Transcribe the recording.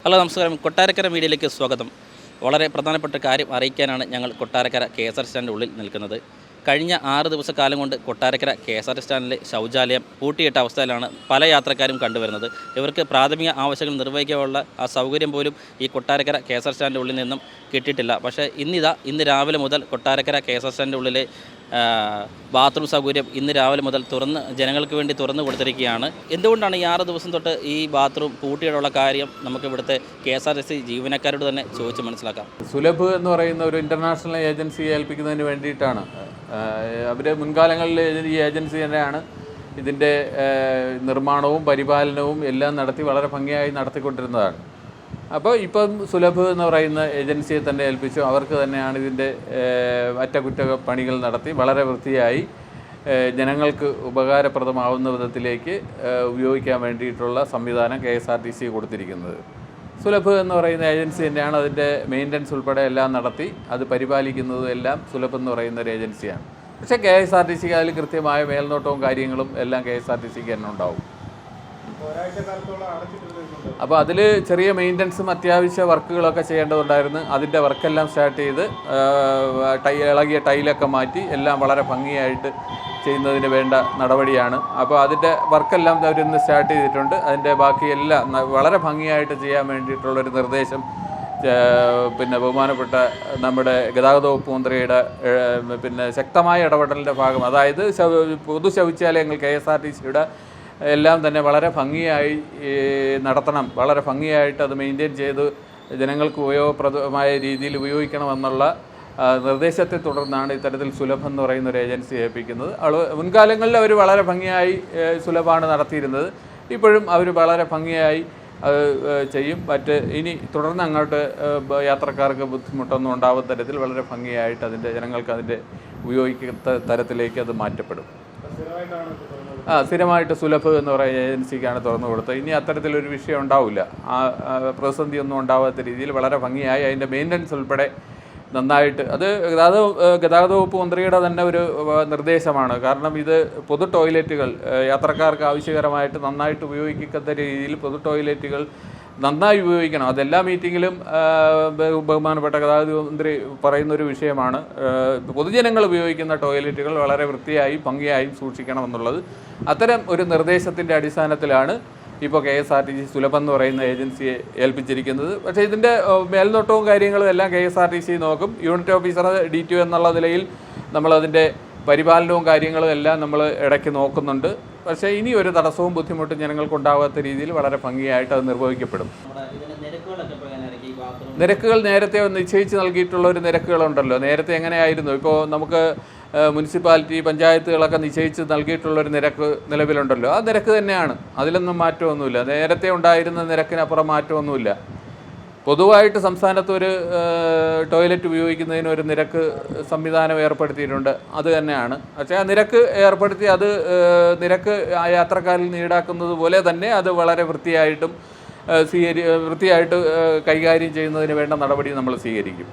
Hello നമസ്കാരം. കൊട്ടാരക്കര മീഡിയയിലേക്ക് സ്വാഗതം. വളരെ പ്രധാനപ്പെട്ട കാര്യം അറിയിക്കാനാണ് ഞങ്ങൾ കൊട്ടാരക്കര KSR സ്റ്റാൻഡിൻ്റെ ഉള്ളിൽ നിൽക്കുന്നത്. കഴിഞ്ഞ 6 ദിവസക്കാലം കൊണ്ട് കൊട്ടാരക്കര KSR സ്റ്റാൻഡിലെ ശൗചാലയം പൂട്ടിയിട്ട അവസ്ഥയിലാണ് പല യാത്രക്കാരും കണ്ടുവരുന്നത്. ഇവർക്ക് പ്രാഥമിക ആവശ്യങ്ങൾ നിർവഹിക്കാനുള്ള ആ സൗകര്യം പോലും ഈ കൊട്ടാരക്കര KSR സ്റ്റാൻഡിൻ്റെ ഉള്ളിൽ നിന്നും കിട്ടിയിട്ടില്ല. പക്ഷേ ഇന്ന് രാവിലെ മുതൽ കൊട്ടാരക്കര KSR സ്റ്റാൻഡിൻ്റെ ഉള്ളിലെ ബാത്റൂം സൗകര്യം ഇന്ന് രാവിലെ മുതൽ ജനങ്ങൾക്ക് വേണ്ടി തുറന്നു കൊടുത്തിരിക്കുകയാണ്. എന്തുകൊണ്ടാണ് ഈ 6 ദിവസം തൊട്ട് ഈ ബാത്റൂം പൂട്ടിയിട്ടുള്ള കാര്യം നമുക്ക് ഇവിടുത്തെ KSRTC ജീവനക്കാരോട് തന്നെ ചോദിച്ച് മനസ്സിലാക്കാം. സുലഭ് എന്ന് പറയുന്ന ഒരു ഇൻ്റർനാഷണൽ ഏജൻസിയെ ഏൽപ്പിക്കുന്നതിന് വേണ്ടിയിട്ടാണ്. അവർ മുൻകാലങ്ങളിൽ ഈ ഏജൻസി തന്നെയാണ് ഇതിൻ്റെ നിർമ്മാണവും പരിപാലനവും എല്ലാം നടത്തി വളരെ ഭംഗിയായി നടത്തിക്കൊണ്ടിരുന്നതാണ്. അപ്പോൾ ഇപ്പം സുലഭ് എന്ന് പറയുന്ന ഏജൻസിയെ തന്നെ ഏൽപ്പിച്ചു. അവർക്ക് തന്നെയാണ് ഇതിൻ്റെ അറ്റകുറ്റപ്പണികൾ നടത്തി വളരെ വൃത്തിയായി ജനങ്ങൾക്ക് ഉപകാരപ്രദമാവുന്ന വിധത്തിലേക്ക് ഉപയോഗിക്കാൻ വേണ്ടിയിട്ടുള്ള സംവിധാനം KSRTC കൊടുത്തിരിക്കുന്നത്. സുലഭ് എന്ന് പറയുന്ന ഏജൻസി തന്നെയാണ് അതിൻ്റെ മെയിൻ്റനൻസ് ഉൾപ്പെടെ എല്ലാം നടത്തി അത് പരിപാലിക്കുന്നതും എല്ലാം സുലഭ് എന്ന് പറയുന്ന ഒരു ഏജൻസിയാണ്. പക്ഷേ KSRTCക്ക് അതിൽ കൃത്യമായ മേൽനോട്ടവും കാര്യങ്ങളും എല്ലാം KSRTCക്ക് തന്നെ ഉണ്ടാവും. അപ്പോൾ അതിൽ ചെറിയ മെയിൻ്റനൻസും അത്യാവശ്യ വർക്കുകളൊക്കെ ചെയ്യേണ്ടതുണ്ടായിരുന്നു. അതിൻ്റെ വർക്കെല്ലാം സ്റ്റാർട്ട് ചെയ്ത് ഇളകിയ ടൈലൊക്കെ മാറ്റി എല്ലാം വളരെ ഭംഗിയായിട്ട് ചെയ്യുന്നതിന് വേണ്ട നടപടിയാണ്. അപ്പോൾ അതിൻ്റെ വർക്കെല്ലാം അവരിന്ന് സ്റ്റാർട്ട് ചെയ്തിട്ടുണ്ട്. അതിൻ്റെ ബാക്കിയെല്ലാം വളരെ ഭംഗിയായിട്ട് ചെയ്യാൻ വേണ്ടിയിട്ടുള്ളൊരു നിർദ്ദേശം ബഹുമാനപ്പെട്ട നമ്മുടെ ഗതാഗത വകുപ്പ് മന്ത്രിയുടെ ശക്തമായ ഇടപെടലിൻ്റെ ഭാഗം, അതായത് പൊതു ശൗചാലയങ്ങൾ KSRTCയുടെ എല്ലാം തന്നെ വളരെ ഭംഗിയായി നടത്തണം, വളരെ ഭംഗിയായിട്ട് അത് മെയിൻറ്റെയിൻ ചെയ്ത് ജനങ്ങൾക്ക് ഉപയോഗപ്രദമായ രീതിയിൽ ഉപയോഗിക്കണമെന്നുള്ള നിർദ്ദേശത്തെ തുടർന്നാണ് ഇത്തരത്തിൽ സുലഭ് എന്ന് പറയുന്ന ഒരു ഏജൻസി ഏൽപ്പിക്കുന്നത്. മുൻകാലങ്ങളിൽ അവർ വളരെ ഭംഗിയായി സുലഭാണ് നടത്തിയിരുന്നത്. ഇപ്പോഴും അവർ വളരെ ഭംഗിയായി ചെയ്യും. ഇനി തുടർന്ന് അങ്ങോട്ട് യാത്രക്കാർക്ക് ബുദ്ധിമുട്ടൊന്നും ഉണ്ടാവുന്ന തരത്തിൽ വളരെ ഭംഗിയായിട്ട് ജനങ്ങൾക്ക് അതിൻ്റെ ഉപയോഗിക്കുന്ന തരത്തിലേക്ക് അത് മാറ്റപ്പെടും. സ്ഥിരമായിട്ട് സുലഭ് എന്ന് പറയുന്ന ഏജൻസിക്കാണ് തുറന്നു കൊടുത്തത്. ഇനി അത്തരത്തിലൊരു വിഷയം ഉണ്ടാവില്ല. പ്രതിസന്ധിയൊന്നും ഉണ്ടാവാത്ത രീതിയിൽ വളരെ ഭംഗിയായി അതിൻ്റെ മെയിൻ്റനൻസ് ഉൾപ്പെടെ നന്നായിട്ട് അത് ഗതാഗത വകുപ്പ് മന്ത്രിയുടെ തന്നെ ഒരു നിർദ്ദേശമാണ്. കാരണം ഇത് പൊതു ടോയ്ലറ്റുകൾ യാത്രക്കാർക്ക് ആവശ്യകരമായിട്ട് നന്നായിട്ട് ഉപയോഗിക്കത്തക്ക രീതിയിൽ പൊതു ടോയ്ലറ്റുകൾ നന്നായി ഉപയോഗിക്കണം. അതെല്ലാ മീറ്റിങ്ങിലും ബഹുമാനപ്പെട്ട ഗതാഗത മന്ത്രി പറയുന്നൊരു വിഷയമാണ്. പൊതുജനങ്ങൾ ഉപയോഗിക്കുന്ന ടോയ്ലറ്റുകൾ വളരെ വൃത്തിയായും ഭംഗിയായും സൂക്ഷിക്കണമെന്നുള്ളത്. അത്തരം ഒരു നിർദ്ദേശത്തിൻ്റെ അടിസ്ഥാനത്തിലാണ് ഇപ്പോൾ KSRTC സുലഭ് എന്ന് പറയുന്ന ഏജൻസിയെ ഏൽപ്പിച്ചിരിക്കുന്നത്. പക്ഷേ ഇതിൻ്റെ മേൽനോട്ടവും കാര്യങ്ങളും എല്ലാം KSRTC നോക്കും. യൂണിറ്റ് ഓഫീസർ DTO എന്നുള്ള നിലയിൽ നമ്മളതിൻ്റെ പരിപാലനവും കാര്യങ്ങളും എല്ലാം നമ്മൾ ഇടയ്ക്ക് നോക്കുന്നുണ്ട്. പക്ഷേ ഇനി ഒരു തടസ്സവും ബുദ്ധിമുട്ടും ജനങ്ങൾക്കുണ്ടാകാത്ത രീതിയിൽ വളരെ ഭംഗിയായിട്ട് അത് നിർവഹിക്കപ്പെടും. നിരക്കുകൾ നേരത്തെ നിശ്ചയിച്ച് നൽകിയിട്ടുള്ള ഒരു നിരക്കുകളുണ്ടല്ലോ. നേരത്തെ എങ്ങനെയായിരുന്നു? ഇപ്പോൾ നമുക്ക് മുനിസിപ്പാലിറ്റി പഞ്ചായത്തുകളൊക്കെ നിശ്ചയിച്ച് നൽകിയിട്ടുള്ളൊരു നിരക്ക് നിലവിലുണ്ടല്ലോ. ആ നിരക്ക് തന്നെയാണ്, അതിലൊന്നും മാറ്റമൊന്നുമില്ല. നേരത്തെ ഉണ്ടായിരുന്ന നിരക്കിനപ്പുറം മാറ്റമൊന്നുമില്ല. പൊതുവായിട്ട് സംസ്ഥാനത്ത് ഒരു ടോയ്ലറ്റ് ഉപയോഗിക്കുന്നതിന് ഒരു നിരക്ക് സംവിധാനം ഏർപ്പെടുത്തിയിട്ടുണ്ട്, അത് തന്നെയാണ്. പക്ഷേ ആ നിരക്ക് ഏർപ്പെടുത്തി നിരക്ക് യാത്രക്കാരിൽ നിന്ന് ഈടാക്കുന്നത് പോലെ തന്നെ അത് വളരെ വൃത്തിയായിട്ട് കൈകാര്യം ചെയ്യുന്നതിന് വേണ്ട നടപടി നമ്മൾ സ്വീകരിക്കും.